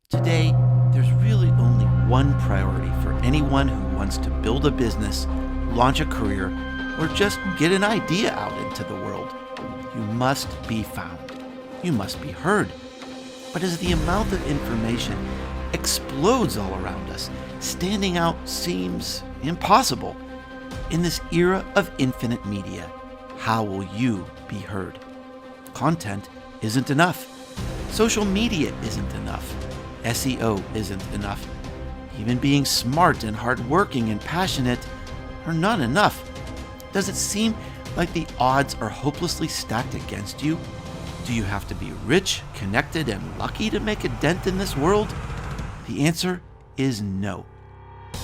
Today, there's really only one priority for anyone who wants to build a business, launch a career, or just get an idea out into the world. You must be found. You must be heard. But as the amount of information explodes all around us, standing out seems impossible. In this era of infinite media, how will you be heard? Content isn't enough. Social media isn't enough. SEO isn't enough. Even being smart and hardworking and passionate are not enough. Does it seem like the odds are hopelessly stacked against you? Do you have to be rich, connected, and lucky to make a dent in this world? The answer is no.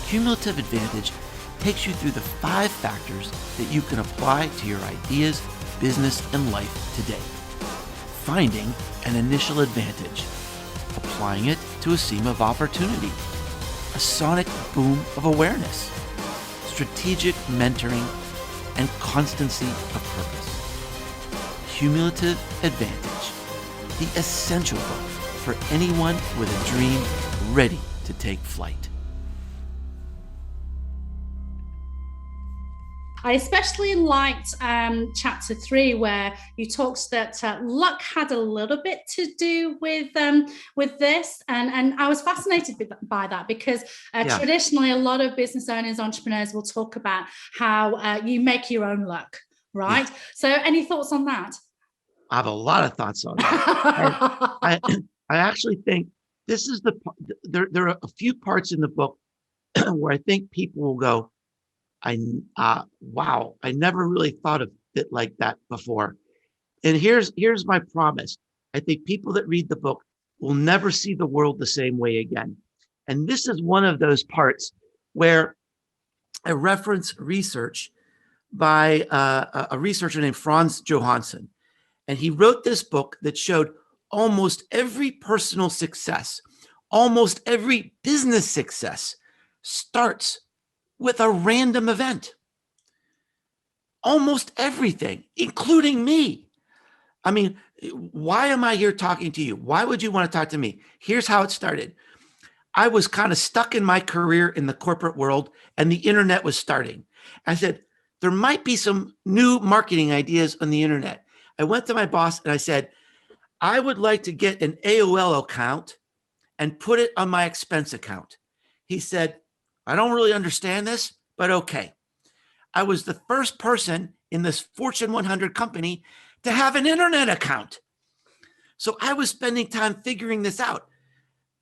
Cumulative Advantage takes you through the 5 factors that you can apply to your ideas, business, and life today. Finding an initial advantage, applying it to a seam of opportunity, a sonic boom of awareness, strategic mentoring, and constancy of purpose. Cumulative Advantage, the essential book for anyone with a dream ready to take flight. I especially liked chapter 3, where you talked that luck had a little bit to do with this, and I was fascinated by that because traditionally a lot of business owners, entrepreneurs will talk about how you make your own luck, right? Yeah. So, any thoughts on that? I have a lot of thoughts on that. I actually think this is there are a few parts in the book where I think people will go, wow, I never really thought of it like that before. And here's my promise. I think people that read the book will never see the world the same way again. And this is one of those parts where I reference research by a researcher named Franz Johansen. And he wrote this book that showed almost every personal success, almost every business success starts with a random event. Almost everything, including me. I mean, why am I here talking to you? Why would you want to talk to me? Here's how it started. I was kind of stuck in my career in the corporate world, and the internet was starting. I said, there might be some new marketing ideas on the internet. I went to my boss and I said, I would like to get an AOL account and put it on my expense account. He said, I don't really understand this, but okay. I was the first person in this Fortune 100 company to have an internet account. So I was spending time figuring this out.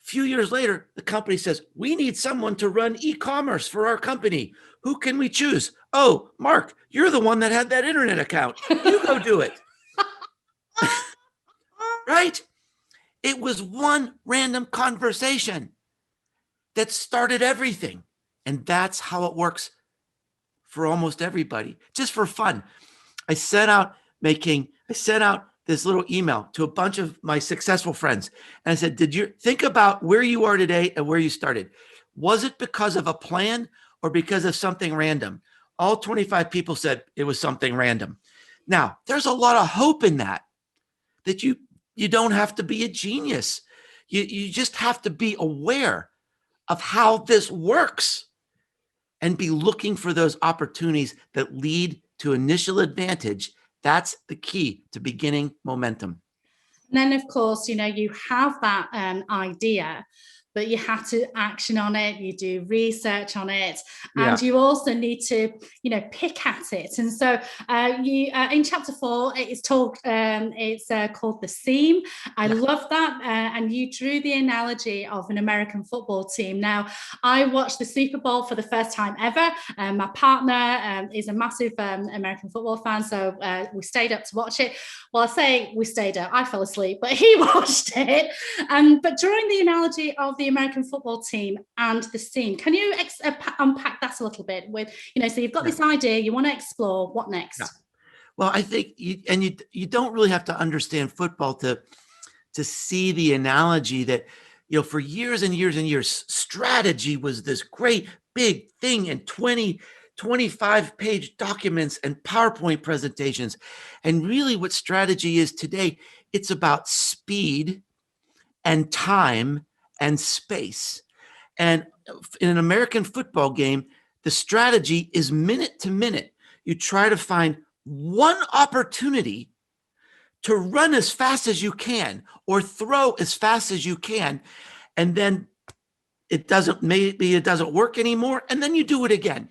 A few years later, the company says, we need someone to run e-commerce for our company. Who can we choose? Oh, Mark, you're the one that had that internet account. You go do it. Right? It was one random conversation that started everything. And that's how it works for almost everybody, just for fun. I sent out this little email to a bunch of my successful friends. And I said, did you think about where you are today and where you started? Was it because of a plan or because of something random? All 25 people said it was something random. Now, there's a lot of hope in that you don't have to be a genius. You just have to be aware of how this works and be looking for those opportunities that lead to initial advantage. That's the key to beginning momentum. And then, of course, you have that idea, but you have to action on it. You do research on it, and you also need to, pick at it. And so, in chapter 4, it's called the seam. I love that, and you drew the analogy of an American football team. Now, I watched the Super Bowl for the first time ever. My partner is a massive American football fan, so we stayed up to watch it. Well, I say we stayed up. I fell asleep, but he watched it. But drawing the analogy of the American football team and the seam, can you unpack that a little bit? With so you've got this idea, you want to explore. What next? Yeah. Well, I think you don't really have to understand football to see the analogy that for years and years and years, strategy was this great big thing in 25-page documents and PowerPoint presentations. And really what strategy is today, it's about speed and time and space. And in an American football game, the strategy is minute to minute. You try to find one opportunity to run as fast as you can or throw as fast as you can. And then maybe it doesn't work anymore. And then you do it again.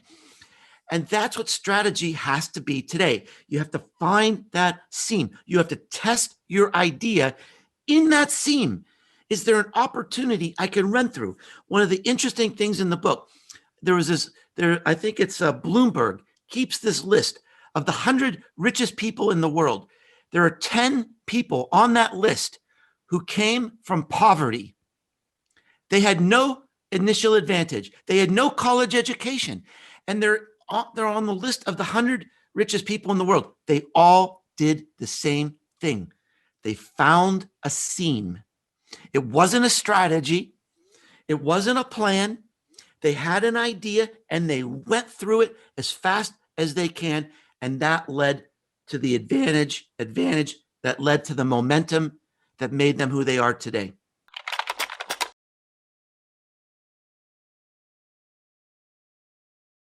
And that's what strategy has to be today. You have to find that seam. You have to test your idea in that seam. Is there an opportunity I can run through? One of the interesting things in the book, I think it's Bloomberg keeps this list of the 100 richest people in the world. There are 10 people on that list who came from poverty. They had no initial advantage. They had no college education. And they're on the list of the 100 richest people in the world. They all did the same thing. They found a seam. It wasn't a strategy. It wasn't a plan. They had an idea and they went through it as fast as they can. And that led to the advantage that led to the momentum that made them who they are today.